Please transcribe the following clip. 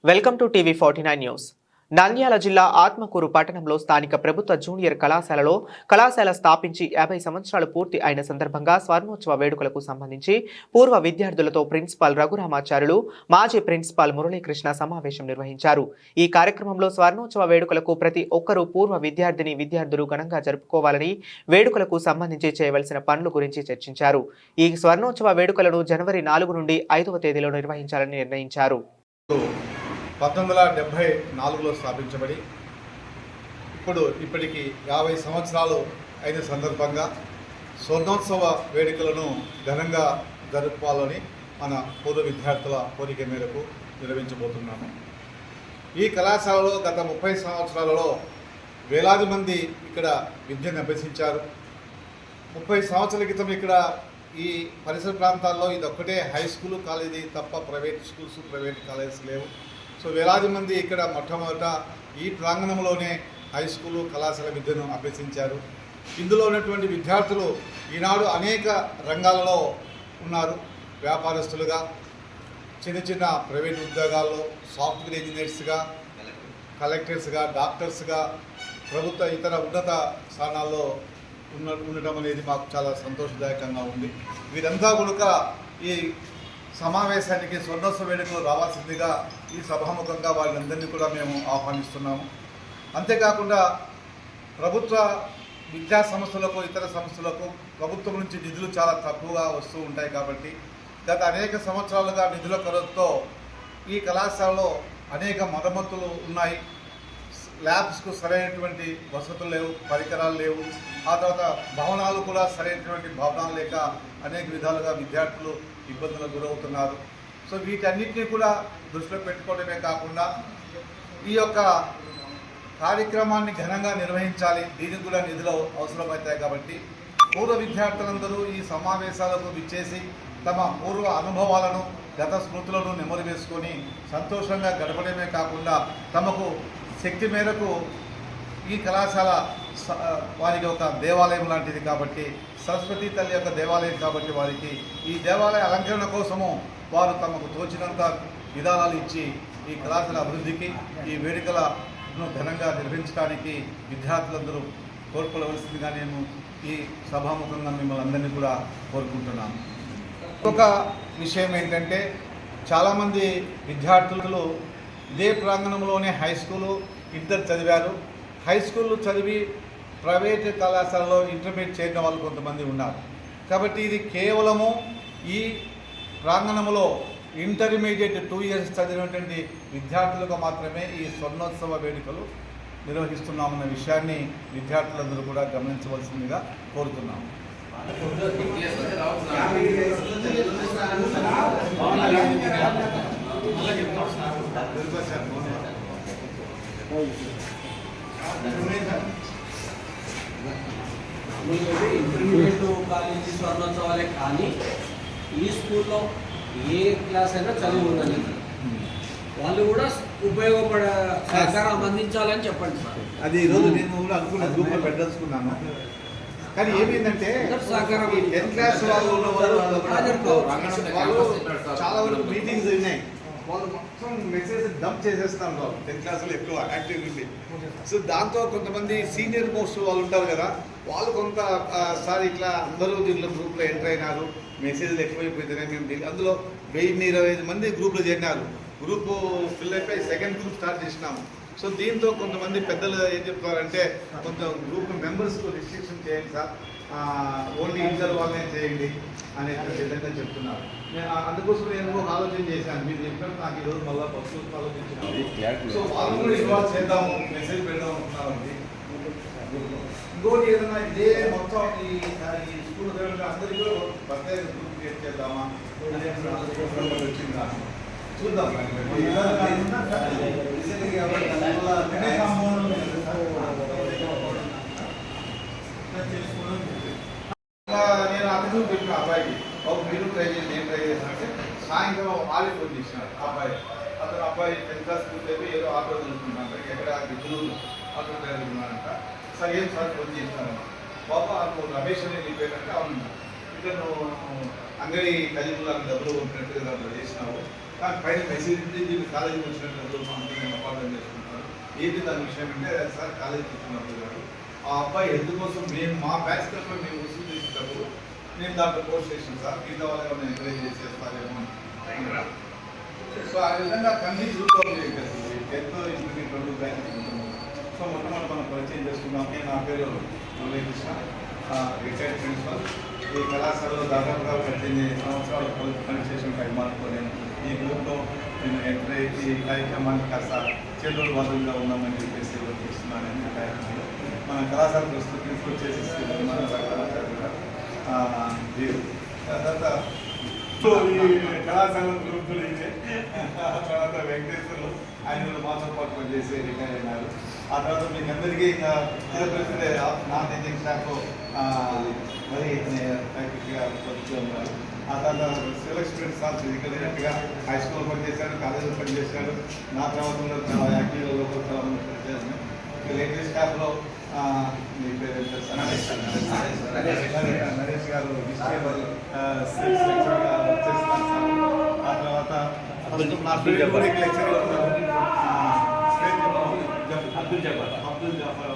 Welcome to TV 49 news. Nandyal జిల్లా ఆత్మకూరు పట్టణంలో స్థానిక ప్రభుత్వ జూనియర్ కళాశాలలో కళాశాల స్థాపించి 50 సంవత్సరాలు పూర్తి అయిన సందర్భంగా స్వర్ణోత్సవ వేడుకలకు సంబంధించి పూర్వ విద్యార్థులతో ప్రిన్సిపాల్ రఘురామాచార్యులు, మాజీ ప్రిన్సిపాల్ మురళీకృష్ణ సమావేశం నిర్వహించారు. ఈ కార్యక్రమంలో స్వర్ణోత్సవ వేడుకలకు ప్రతి ఒక్కరూ పూర్వ విద్యార్థులు ఘనంగా జరుపుకోవాలని, వేడుకలకు సంబంధించి చేయవలసిన పనుల గురించి చర్చించారు. ఈ స్వర్ణోత్సవ వేడుకలను జనవరి 4 నుండి 5వ తేదీలో నిర్వహించాలని నిర్ణయించారు. 1974లో స్థాపించబడి ఇప్పటికి 50 సంవత్సరాలు అయిన సందర్భంగా స్వర్ణోత్సవ వేడుకలను ఘనంగా జరుపుకోవాలని మన పూర్వ విద్యార్థుల కోరిక మేరకు నిర్వహించబోతున్నాము. ఈ కళాశాలలో గత 30 సంవత్సరాలలో వేలాది మంది ఇక్కడ విద్యను అభ్యసించారు. 30 సంవత్సరాల క్రితం ఇక్కడ ఈ పరిసర ప్రాంతాల్లో ఇది ఒక్కటే హై స్కూలు కాలేజీ తప్ప ప్రైవేట్ స్కూల్స్, ప్రైవేట్ కాలేజెస్ లేవు. సో వేలాది మంది ఇక్కడ మొట్టమొదట ఈ ప్రాంగణంలోనే హై స్కూలు, కళాశాల విద్యను అభ్యసించారు. ఇందులో ఉన్నటువంటి విద్యార్థులు ఈనాడు అనేక రంగాలలో ఉన్నారు. వ్యాపారస్తులుగా, చిన్న ప్రైవేట్ ఉద్యోగాల్లో, సాఫ్ట్వేర్ ఇంజనీర్స్గా, కలెక్టర్స్గా, డాక్టర్స్గా, ప్రభుత్వ ఇతర ఉన్నత స్థానాల్లో ఉండటం అనేది మాకు చాలా సంతోషదాయకంగా ఉంది. వీరంతా కనుక ఈ సమావేశానికి స్వర్ణోత్సవ వేడుకలు రావాల్సిందిగా ఈ సభాముఖంగా వాళ్ళందరినీ కూడా మేము ఆహ్వానిస్తున్నాము. అంతేకాకుండా ప్రభుత్వ విద్యా సంస్థలకు, ఇతర సంస్థలకు ప్రభుత్వం నుంచి నిధులు చాలా తక్కువగా వస్తూ ఉంటాయి. కాబట్టి గత అనేక సంవత్సరాలుగా నిధుల కొరతతో ఈ కళాశాలలో అనేక మరమ్మతులు ఉన్నాయి. ల్యాబ్స్కు సరైనటువంటి వసతులు లేవు, పరికరాలు లేవు. ఆ తర్వాత భవనాలు కూడా సరైనటువంటి భవనాలు లేక అనేక విధాలుగా విద్యార్థులు ఇబ్బందులకు గురవుతున్నారు. సో వీటన్నిటినీ కూడా దృష్టిలో పెట్టుకోవడమే కాకుండా ఈ యొక్క కార్యక్రమాన్ని ఘనంగా నిర్వహించాలి. దీనికి కూడా నిధులు అవసరమవుతాయి. కాబట్టి పూర్వ విద్యార్థులందరూ ఈ సమావేశాలకు విచ్చేసి తమ పూర్వ అనుభవాలను, గత స్మృతులను నెమరు వేసుకొని సంతోషంగా గడపడమే కాకుండా తమకు శక్తి మేరకు ఈ కళాశాల వారికి ఒక దేవాలయం లాంటిది. కాబట్టి సరస్వతి తల్లి యొక్క దేవాలయం కాబట్టి వారికి ఈ దేవాలయ అలంకరణ కోసము వారు తమకు తోచినంత విధానాలు ఇచ్చి ఈ కళాశాల అభివృద్ధికి, ఈ వేడుకలను ఘనంగా నిర్వహించడానికి విద్యార్థులందరూ కోరుకోవలసిందిగా నేను ఈ సభాముఖంగా మిమ్మల్ని అందరినీ కూడా కోరుకుంటున్నాను. ఒక విషయం ఏంటంటే, చాలామంది విద్యార్థులు ఇదే ప్రాంగణంలోనే హై స్కూలు, ఇంటర్ చదివారు. హై స్కూళ్ళు చదివి ప్రైవేట్ కళాశాలలో ఇంటర్మీడియట్ చేరిన వాళ్ళు కొంతమంది ఉన్నారు. కాబట్టి ఇది కేవలము ఈ ప్రాంగణంలో ఇంటర్మీడియట్ 2 years చదివినటువంటి విద్యార్థులకు మాత్రమే ఈ స్వర్ణోత్సవ వేడుకలు నిర్వహిస్తున్నామన్న విషయాన్ని విద్యార్థులందరూ కూడా గమనించవలసిందిగా కోరుతున్నాము. ఇంటర్మీడియట్ కాలేజీ స్వర్ణోత్సవాలే కానీ ఈ స్కూల్లో ఏ క్లాస్ అయినా చదివి ఉందని వాళ్ళు కూడా ఉపయోగపడే సహకారం అందించాలని చెప్పండి సార్. అది ఈరోజు నేను కూడా అనుకున్న గ్రూప్లో పెట్టదలుచుకున్నాను. కానీ ఏమైందంటే 10th క్లాస్ వాళ్ళు చాలా వరకు మీటింగ్స్ అయినాయి. వాళ్ళు మొత్తం మెసేజ్ డంప్ చేసేస్తాను. వాళ్ళు 10th క్లాస్లో ఎక్కువ యాక్టివ్ ఉంది. సో దాంతో కొంతమంది సీనియర్ మోస్ట్ వాళ్ళు ఉంటారు కదా, వాళ్ళు కొంత సార్ ఇట్లా అందరూ దీంట్లో గ్రూప్లో ఎంటర్ అయినారు, మెసేజ్లు ఎక్కువైపోతున్నాయి, మేము అందులో 1025 మంది గ్రూప్లో చేరినారు. గ్రూపు ఫిల్ అయిపోయి సెకండ్ గ్రూప్ స్టార్ట్ చేసినాము. సో దీంతో కొంతమంది పెద్దలు ఏం చెప్తారంటే, కొంత గ్రూప్ మెంబర్స్కు రిస్ట్రిక్షన్ చేయండి సార్, ఓన్లీ ఇంటర్ వాళ్ళనే చేయండి అనే విధంగా చెప్తున్నారు. అందుకోసం నేను ఒక ఆలోచన చేశాను. మీరు చెప్పినట్టు నాకు ఈరోజు మళ్ళీ బస్సు ఆలోచించినాను. సో వాళ్ళు కూడా ఇన్వాల్వ్ చేద్దాము, మెసేజ్ పెడదాం అనుకున్నామండి. ఇంకోటి ఏదైనా ఇదే మొత్తం ఈ స్కూల్ అందరికీ కూడా బర్త్డే గ్రూప్ క్రియేట్ చేద్దామా వచ్చిందా చూద్దాం. నేను అందుకు చెప్పిన అబ్బాయికి, మీరు ట్రై చేసి నేను ట్రై చేశానంటే సాయంత్రం ఆలే ఫోన్ చేసినాడు అబ్బాయి 10th క్లాస్ పూర్తి ఏదో ఆటో చదువుతున్నాను, ఎక్కడ విద్యులు ఆటో చదువుతున్నానంట. సార్ ఏం సార్ ఫోన్ చేసినాను, బాబా నువ్వు రమేష్ అని వెళ్ళిపోయానంటే అవును, ఇక్కడ నువ్వు అంగడి ఖరీదులకు డబ్బులు పంపినట్టుగా దాంట్లో చేసినావు, కానీ పైన మెసేజ్ ఉంటే వీళ్ళు కాలేజీకి వచ్చినప్పుడు మనతో నేను అపార్థం చేసుకుంటాను. ఏంటి దాని విషయం అంటే సార్ కాలేజీకి వచ్చినప్పుడు గారు ఆ అబ్బాయి హెల్త్ కోసం మేము మా బ్యాచ్ తరఫున మేము వసూలు చేసేటప్పుడు నేను దాంట్లో పోస్ట్ చేసాను సార్, మిగతా వాళ్ళని నేను ఎంకరేజ్ చేసేస్తారేమో అని. సో ఆ విధంగా కన్వీన్స్ రూపంలో ఎంతో ఇంటికి 2 బ్రాంచెస్ ఉంటుంది. సో మొట్టమొదటి మనం పరిచయం చేసుకున్నాం. నేను నా పేరు మురళీకృష్ణ, రిటైర్డ్ ప్రిన్సిపల్. ఈ కళాశాలలో దాదాపుగా 18 సంవత్సరాలు పనిచేసిన అభిమానులతో నేను ఈ గ్రూప్లో నేను ఎంటర్ ఈ కార్యక్రమాన్ని కాస్త చెల్లూరు వదులుగా ఉన్నామని చెప్పేసి చూస్తున్నానని నా కార్యక్రమంలో మన కళాశాల ప్రస్తుతం ప్రిన్సిపల్ చేసేసి తర్వాత ఈ కళాశాల గ్రూపులు ఇదే. తర్వాత వెంకటేశ్వర్లు ఆయన మాతో పాటు పనిచేసి రిటైర్ అయినారు. ఆ తర్వాత మీకు అందరికీ ఇంకా నాన్ టీచింగ్ స్టాఫ్ మరి ఫ్యాకల్టీగా వచ్చి ఉన్నారు. ఆ తర్వాత సెలెక్షన్ సార్ ఫిజికల్గా హై స్కూల్ పనిచేశాడు, కాలేజీలో పనిచేశాడు. నా తర్వాత చాలా యాక్టివ్గా లోపల చాలా మంది పనిచేశాను. లేటెస్ట్ స్టాఫ్లో మీ పేరు నరేష్ గారు వచ్చేస్తున్నారు సార్. ఆ తర్వాత నా ఫ్రెండ్ కూడా లెక్చర్ అబ్దుల్ జాఫర్